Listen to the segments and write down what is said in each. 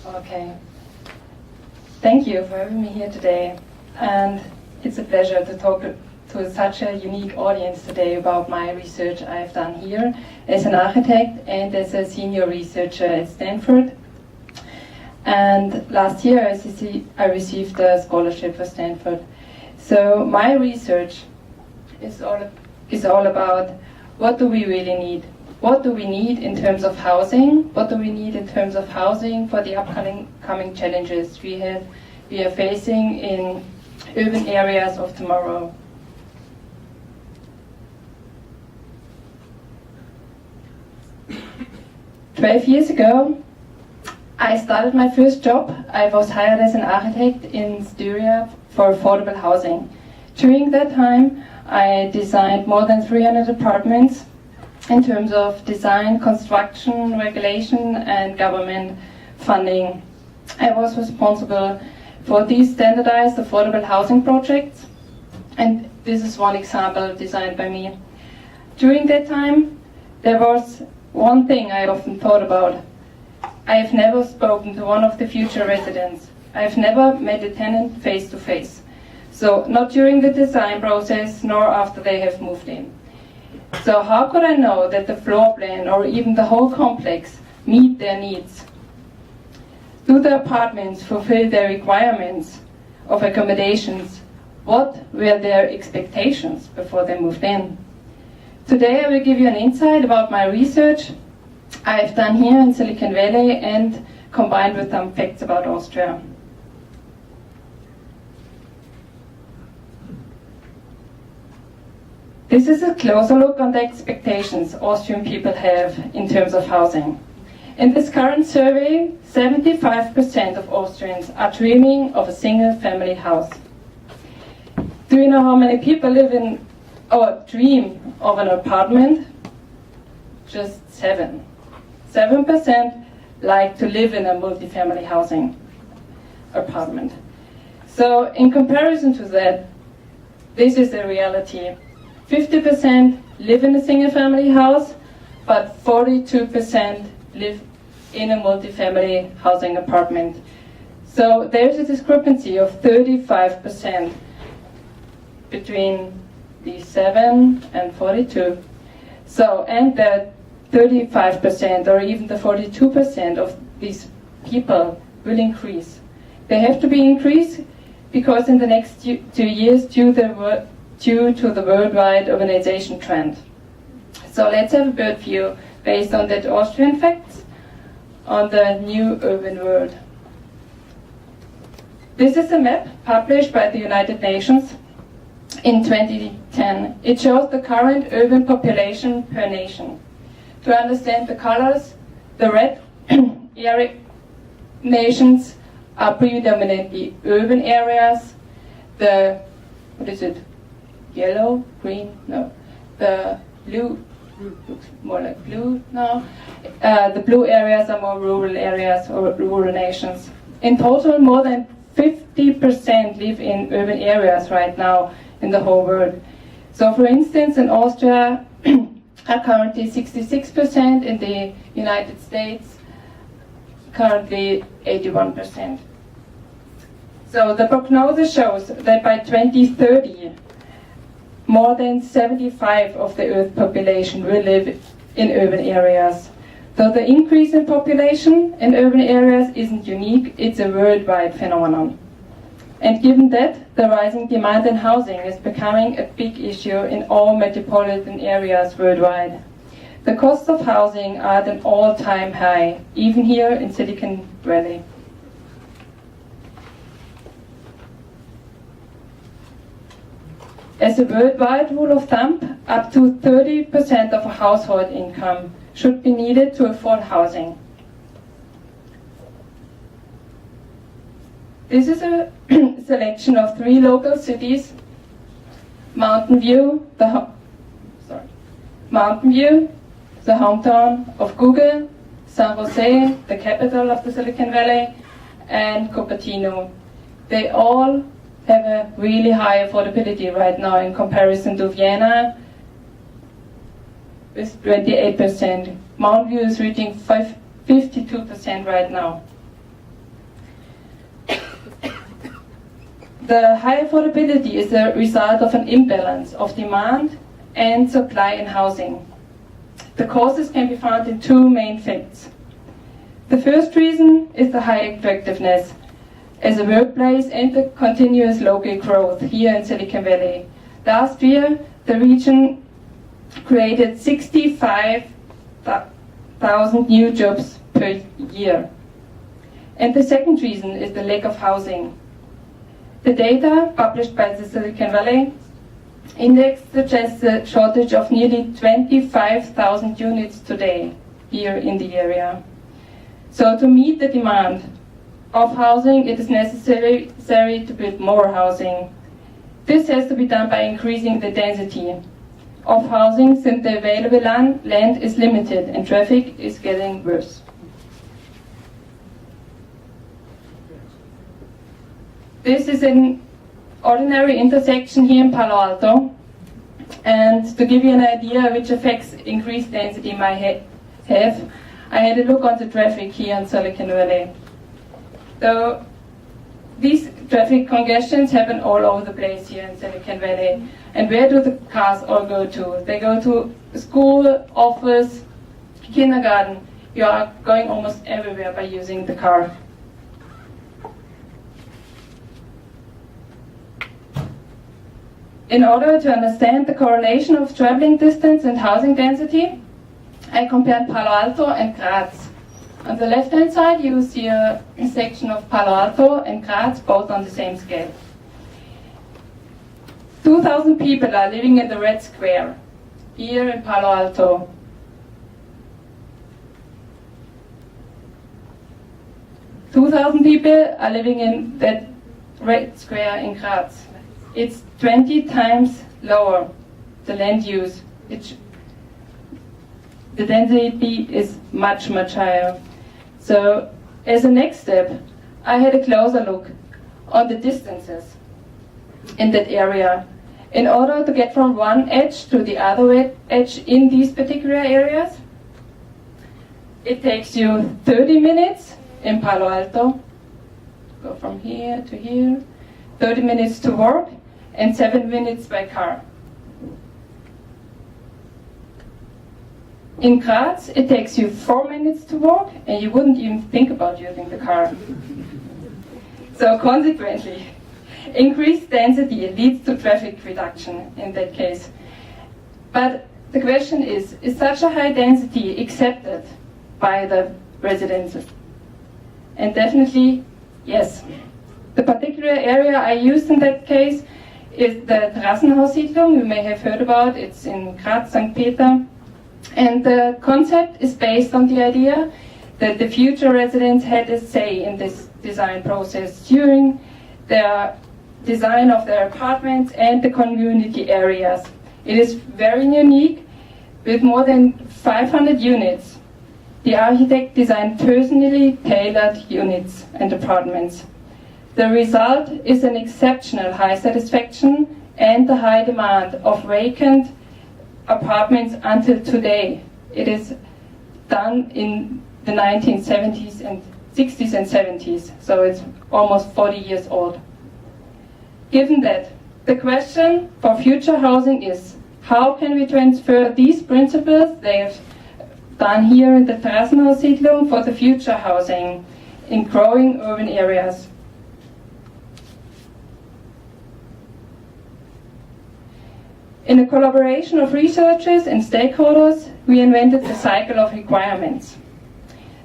Okay. Thank you for having me here today. And it's a pleasure to talk to such a unique audience today about my research I've done here as an architect and as a senior researcher at Stanford. And last year I received a scholarship for Stanford. So my research is all about what do we really need? What do we need in terms of housing? What do we need in terms of housing for the upcoming challenges we are facing in urban areas of tomorrow? "12 years ago, I started my first job. I was hired as an architect in Styria for affordable housing. During that time, I designed more than 300 apartments in terms of design, construction, regulation, and government funding. I was responsible for these standardized affordable housing projects, and this is one example designed by me. During that time, there was one thing I often thought about. I have never spoken to one of the future residents. I have never met a tenant face to face. So not during the design process, nor after they have moved in. So how could I know that the floor plan or even the whole complex meet their needs? Do the apartments fulfill their requirements of accommodations? What were their expectations before they moved in? Today I will give you an insight about my research I've done here in Silicon Valley and combined with some facts about Austria. This is a closer look on the expectations Austrian people have in terms of housing. In this current survey, 75% of Austrians are dreaming of a single family house. Do you know how many people live in or dream of an apartment? Just 7%. 7% like to live in a multifamily housing apartment. So in comparison to that, this is the reality. 50% live in a single family house, but 42% live in a multifamily housing apartment. So there's a discrepancy of 35% between the 7 and 42. So, and the 35% or even the 42% of these people will increase. They have to be increased because in the next 2 years due to the worldwide urbanization trend. So let's have a bird view based on that Austrian facts on the new urban world. This is a map published by the United Nations in 2010. It shows the current urban population per nation. To understand the colors, the red area nations are predominantly urban areas. The, what is it? Yellow, green, no. The blue, looks more like blue now. The blue areas are more rural areas or rural nations. In total, more than 50% live in urban areas right now in the whole world. So for instance, in Austria, are currently 66%, in the United States, currently 81%. So the prognosis shows that by 2030, more than 75% of the Earth population will live in urban areas. So the increase in population in urban areas isn't unique, it's a worldwide phenomenon. And given that, the rising demand in housing is becoming a big issue in all metropolitan areas worldwide. The costs of housing are at an all-time high, even here in Silicon Valley. As a worldwide rule of thumb, up to 30% of a household income should be needed to afford housing. This is a selection of 3 local cities: Mountain View, the hometown of Google, San Jose, the capital of the Silicon Valley, and Cupertino. They all have a really high affordability right now in comparison to Vienna with 28%. Mountain View is reaching 52% right now. The high affordability is a result of an imbalance of demand and supply in housing. The causes can be found in two main facts. The first reason is the high attractiveness as a workplace and the continuous local growth here in Silicon Valley. Last year, the region created 65,000 new jobs per year. And the second reason is the lack of housing. The data published by the Silicon Valley Index suggests a shortage of nearly 25,000 units today here in the area. So to meet the demand of housing, it is necessary to build more housing. This has to be done by increasing the density of housing since the available land is limited and traffic is getting worse. This is an ordinary intersection here in Palo Alto, and to give you an idea which effects increased density might have, I had a look on the traffic here in Silicon Valley. So these traffic congestions happen all over the place here in Silicon Valley. And where do the cars all go to? They go to school, office, kindergarten. You are going almost everywhere by using the car. In order to understand the correlation of traveling distance and housing density, I compared Palo Alto and Graz. On the left-hand side, you see a section of Palo Alto and Graz, both on the same scale. 2,000 people are living in the Red Square here in Palo Alto. 2,000 people are living in that Red Square in Graz. It's 20 times lower, the land use. The density is much, much higher. So as a next step, I had a closer look on the distances in that area. In order to get from one edge to the other edge in these particular areas, it takes you 30 minutes in Palo Alto, go from here to here, 30 minutes to work, and 7 minutes by car. In Graz, it takes you 4 minutes to walk, and you wouldn't even think about using the car. So consequently, increased density leads to traffic reduction in that case. But the question is such a high density accepted by the residents? And definitely, yes. The particular area I used in that case is the Terrassenhaussiedlung you may have heard about. It's in Graz, St. Peter. And the concept is based on the idea that the future residents had a say in this design process during their design of their apartments and the community areas. It is very unique. With more than 500 units, the architect designed personally tailored units and apartments. The result is an exceptional high satisfaction and the high demand of vacant apartments until today. It is done in the 1970s and 60s and 70s, so it's almost 40 years old. Given that, the question for future housing is, how can we transfer these principles they have done here in the Terrassenhaussiedlung for the future housing in growing urban areas? In a collaboration of researchers and stakeholders, we invented the cycle of requirements.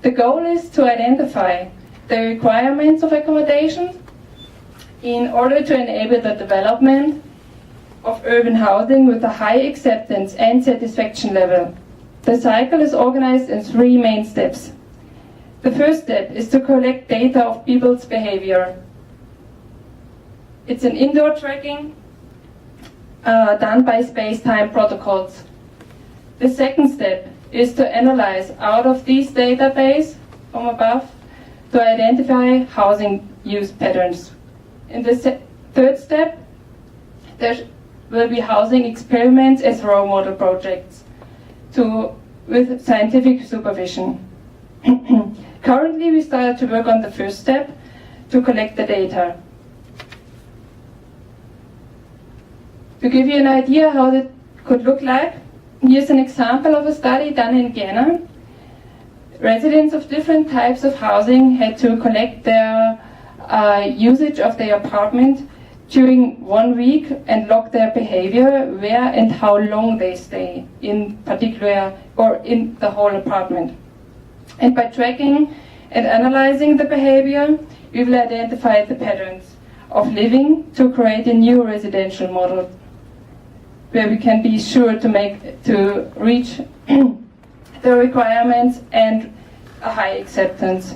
The goal is to identify the requirements of accommodation in order to enable the development of urban housing with a high acceptance and satisfaction level. The cycle is organized in 3 main steps. The first step is to collect data of people's behavior. It's an indoor tracking done by space-time protocols. The second step is to analyze out of these database from above to identify housing use patterns. In the third step, there will be housing experiments as role model projects with scientific supervision. Currently, we started to work on the first step to collect the data. To give you an idea how it could look like, here's an example of a study done in Ghana. Residents of different types of housing had to collect their usage of their apartment during 1 week and log their behavior, where and how long they stay in particular or in the whole apartment. And by tracking and analyzing the behavior, we will identify the patterns of living to create a new residential model where we can be sure to reach the requirements and a high acceptance.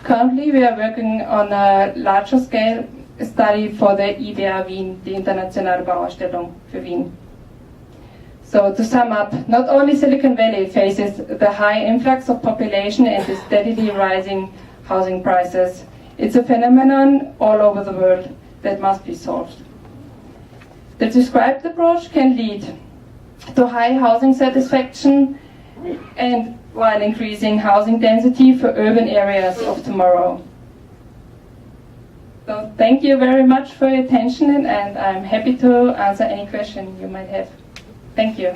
Currently, we are working on a larger scale study for the IBA Wien, the Internationale Bauausstellung für Wien. So to sum up, not only Silicon Valley faces the high influx of population and the steadily rising housing prices, it's a phenomenon all over the world that must be solved. The described approach can lead to high housing satisfaction and while increasing housing density for urban areas of tomorrow. So thank you very much for your attention, and I'm happy to answer any question you might have. Thank you.